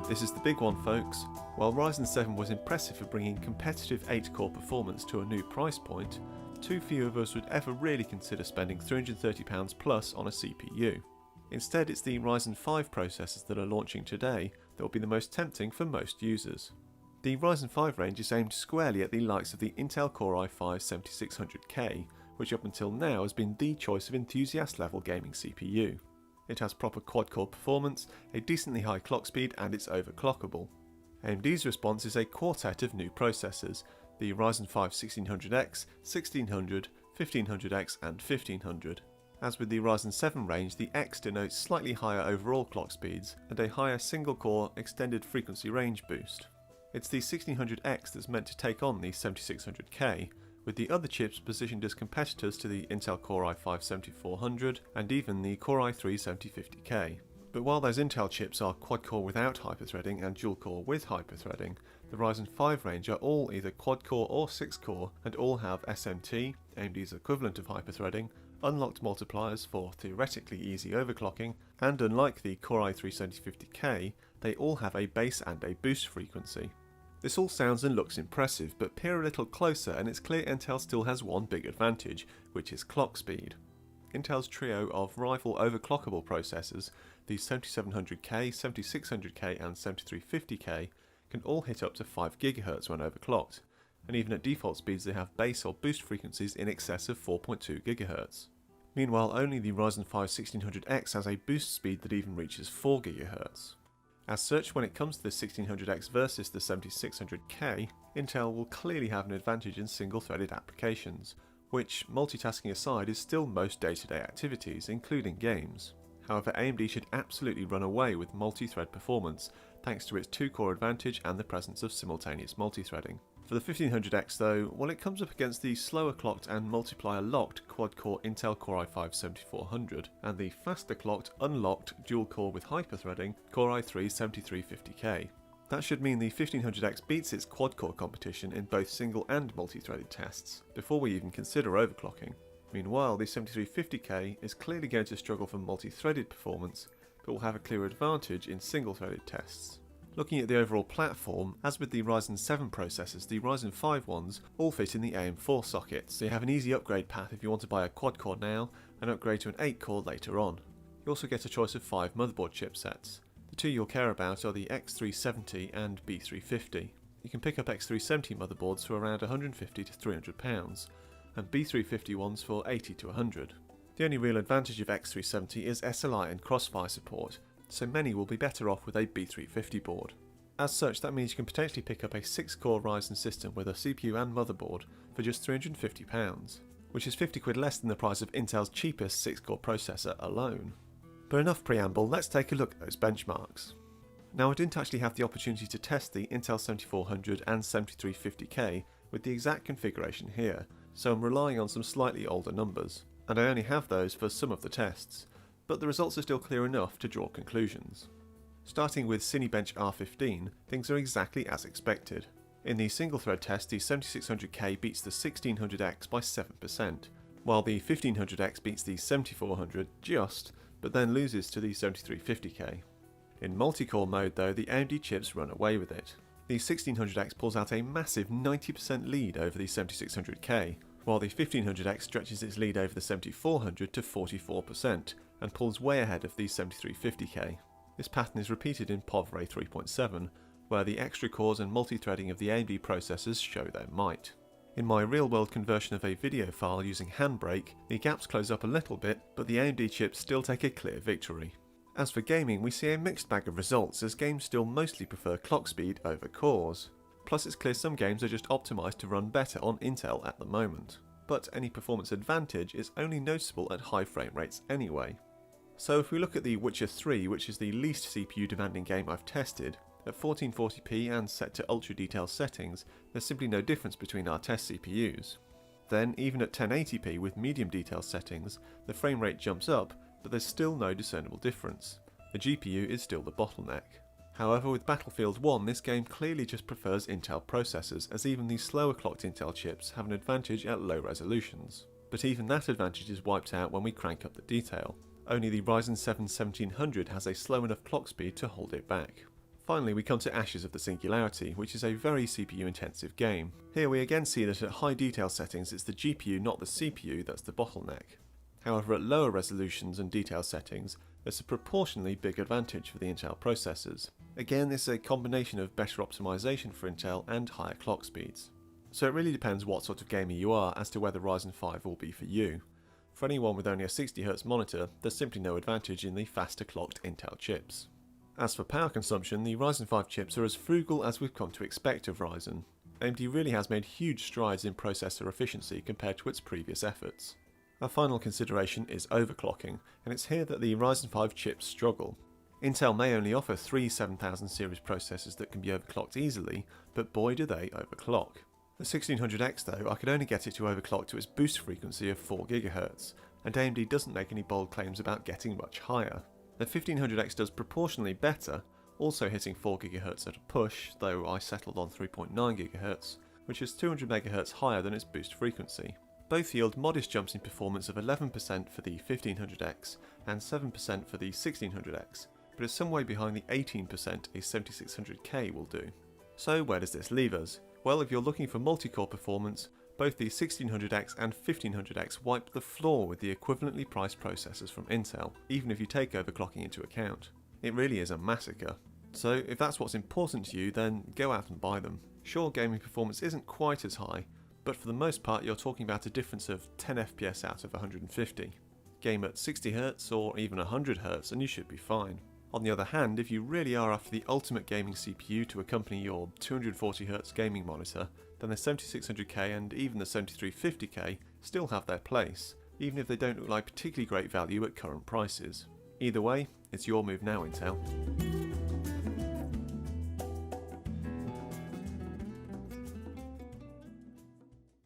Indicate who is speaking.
Speaker 1: This is the big one, folks. While Ryzen 7 was impressive for bringing competitive 8-core performance to a new price point, too few of us would ever really consider spending £330 plus on a CPU. Instead, it's the Ryzen 5 processors that are launching today that will be the most tempting for most users. The Ryzen 5 range is aimed squarely at the likes of the Intel Core i5-7600K, which up until now has been the choice of enthusiast-level gaming CPU. It has proper quad-core performance, a decently high clock speed, and it's overclockable. AMD's response is a quartet of new processors, the Ryzen 5 1600X, 1600, 1500X and 1500. As with the Ryzen 7 range, the X denotes slightly higher overall clock speeds and a higher single-core extended frequency range boost. It's the 1600X that's meant to take on the 7600K, with the other chips positioned as competitors to the Intel Core i5-7400 and even the Core i3-7050K. But while those Intel chips are quad-core without hyperthreading and dual-core with hyperthreading, the Ryzen 5 range are all either quad-core or 6-core and all have SMT, AMD's equivalent of hyperthreading, unlocked multipliers for theoretically easy overclocking, and unlike the Core i3-7050K, they all have a base and a boost frequency. This all sounds and looks impressive, but peer a little closer and it's clear Intel still has one big advantage, which is clock speed. Intel's trio of rival overclockable processors, the 7700K, 7600K and 7350K, can all hit up to 5 GHz when overclocked, and even at default speeds they have base or boost frequencies in excess of 4.2 GHz. Meanwhile, only the Ryzen 5 1600X has a boost speed that even reaches 4 GHz. As such, when it comes to the 1600X versus the 7600K, Intel will clearly have an advantage in single-threaded applications, which, multitasking aside, is still most day-to-day activities, including games. However, AMD should absolutely run away with multi-thread performance, thanks to its 2-core advantage and the presence of simultaneous multithreading. For the 1500X though, well, it comes up against the slower clocked and multiplier locked quad-core Intel Core i5-7400 and the faster clocked unlocked dual-core with hyperthreading Core i3-7350K. That should mean the 1500X beats its quad-core competition in both single and multi-threaded tests, before we even consider overclocking. Meanwhile, the 7350K is clearly going to struggle for multi-threaded performance, but will have a clear advantage in single-threaded tests. Looking at the overall platform, as with the Ryzen 7 processors, the Ryzen 5 ones all fit in the AM4 socket, so you have an easy upgrade path if you want to buy a quad-core now and upgrade to an 8-core later on. You also get a choice of 5 motherboard chipsets. The two you'll care about are the X370 and B350. You can pick up X370 motherboards for around £150 to £300, and B350 ones for £80 to £100. The only real advantage of X370 is SLI and Crossfire support, so many will be better off with a B350 board. As such, that means you can potentially pick up a 6-core Ryzen system with a CPU and motherboard for just £350, which is £50 less than the price of Intel's cheapest 6-core processor alone. But enough preamble, let's take a look at those benchmarks. Now, I didn't actually have the opportunity to test the Intel 7400 and 7350K with the exact configuration here, so I'm relying on some slightly older numbers, and I only have those for some of the tests, but the results are still clear enough to draw conclusions. Starting with Cinebench R15, things are exactly as expected. In the single-thread test, the 7600K beats the 1600X by 7%, while the 1500X beats the 7400 just, but then loses to the 7350K. In multi-core mode though, the AMD chips run away with it. The 1600X pulls out a massive 90% lead over the 7600K, while the 1500X stretches its lead over the 7400 to 44%, and pulls way ahead of the 7350K. This pattern is repeated in POV-Ray 3.7, where the extra cores and multi-threading of the AMD processors show their might. In my real-world conversion of a video file using Handbrake, the gaps close up a little bit, but the AMD chips still take a clear victory. As for gaming, we see a mixed bag of results, as games still mostly prefer clock speed over cores. Plus, it's clear some games are just optimised to run better on Intel at the moment. But any performance advantage is only noticeable at high frame rates anyway. So if we look at The Witcher 3, which is the least CPU demanding game I've tested, at 1440p and set to ultra detail settings, there's simply no difference between our test CPUs. Then, even at 1080p with medium detail settings, the frame rate jumps up, but there's still no discernible difference. The GPU is still the bottleneck. However, with Battlefield 1, this game clearly just prefers Intel processors, as even the slower clocked Intel chips have an advantage at low resolutions. But even that advantage is wiped out when we crank up the detail. Only the Ryzen 7 1700 has a slow enough clock speed to hold it back. Finally, we come to Ashes of the Singularity, which is a very CPU intensive game. Here we again see that at high detail settings it's the GPU, not the CPU, that's the bottleneck. However, at lower resolutions and detail settings, there's a proportionally big advantage for the Intel processors. Again, this is a combination of better optimization for Intel and higher clock speeds. So it really depends what sort of gamer you are as to whether Ryzen 5 will be for you. For anyone with only a 60Hz monitor, there's simply no advantage in the faster clocked Intel chips. As for power consumption, the Ryzen 5 chips are as frugal as we've come to expect of Ryzen. AMD really has made huge strides in processor efficiency compared to its previous efforts. Our final consideration is overclocking, and it's here that the Ryzen 5 chips struggle. Intel may only offer 3 7000 series processors that can be overclocked easily, but boy do they overclock. The 1600X though, I could only get it to overclock to its boost frequency of 4 GHz, and AMD doesn't make any bold claims about getting much higher. The 1500X does proportionally better, also hitting 4 GHz at a push, though I settled on 3.9 GHz, which is 200 MHz higher than its boost frequency. Both yield modest jumps in performance of 11% for the 1500X and 7% for the 1600X, but it's some way behind the 18% a 7600K will do. So where does this leave us? Well, if you're looking for multi-core performance, both the 1600X and 1500X wipe the floor with the equivalently priced processors from Intel, even if you take overclocking into account. It really is a massacre. So if that's what's important to you, then go out and buy them. Sure, gaming performance isn't quite as high, but for the most part you're talking about a difference of 10 FPS out of 150. Game at 60Hz or even 100Hz and you should be fine. On the other hand, if you really are after the ultimate gaming CPU to accompany your 240Hz gaming monitor, then the 7600K and even the 7350K still have their place, even if they don't look like particularly great value at current prices. Either way, it's your move now, Intel.